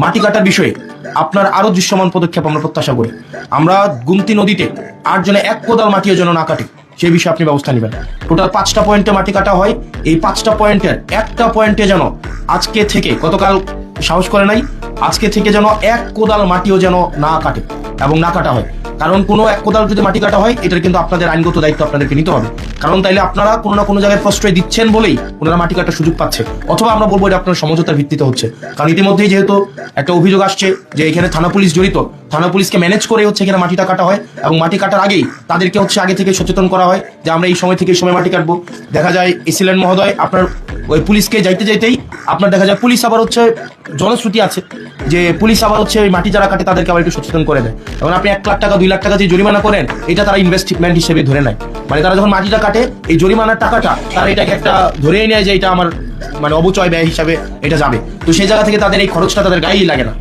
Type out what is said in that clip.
মাটি কাটার বিষয়ে আপনার আরো দৃশ্যমান পদক্ষেপ আমরা প্রত্যাশা করি। আমরা গুমতি নদীতে 8 জনে 1 কোদাল মাটিও যেন না কাটে সেই বিষয়ে আপনি ব্যবস্থা নেবেন। টোটাল 5টা পয়েন্টে মাটি কাটা হয়, এই 5টা পয়েন্টের একটা পয়েন্টে যেন আজকে থেকে, গতকাল সাহস করে নাই, আজকে থেকে যেন 1 কোদাল মাটিও যেন না কাটে এবং না কাটা হয়। কারণ কোনো 1 কোদাল যদি মাটি কাটা হয়, এটার কিন্তু আপনাদের আইনগত দায়িত্ব আপনাদেরকে নিতে হবে। কারণ তাইলে আপনারা কোনো না কোনো জায়গায় প্রশ্রয় দিচ্ছেন বলেই ওনারা মাটি কাটার সুযোগ পাচ্ছে, অথবা আমরা বলবো এটা আপনার সমঝোতার ভিত্তিতে হচ্ছে। কারণ ইতিমধ্যেই যেহেতু একটা অভিযোগ আসছে যে এখানে থানা পুলিশ জড়িত, থানা পুলিশকে ম্যানেজ করে হচ্ছে এখানে মাটিটা কাটা হয়, এবং মাটি কাটার আগেই তাদেরকে হচ্ছে আগে থেকে সচেতন করা হয় যে আমরা এই সময় থেকে এই সময় মাটি কাটবো। দেখা যায় এসিলেন মহোদয় আপনার ওই পুলিশকে যাইতে যাইতেই আপনার দেখা যায় পুলিশ আবার হচ্ছে জনশ্রুতি আছে যে পুলিশ আবার হচ্ছে ওই মাটি যারা কাটে তাদেরকে আবার একটু সচেতন করে দেয়, এবং আপনি 1 লাখ টাকা 2 লাখ টাকা যে জরিমানা করেন এটা তারা ইনভেস্টমেন্ট হিসেবে ধরে নেয়। মানে তারা যখন মাটিটা কাটে এই জরিমানার টাকাটা তারা এটাকে একটা ধরেই নেয় যে এটা আমার মানে অবচয় ব্যয় হিসাবে এটা যাবে। তো সেই জায়গা থেকে তাদের এই খরচটা তাদের গায়েই লাগে না।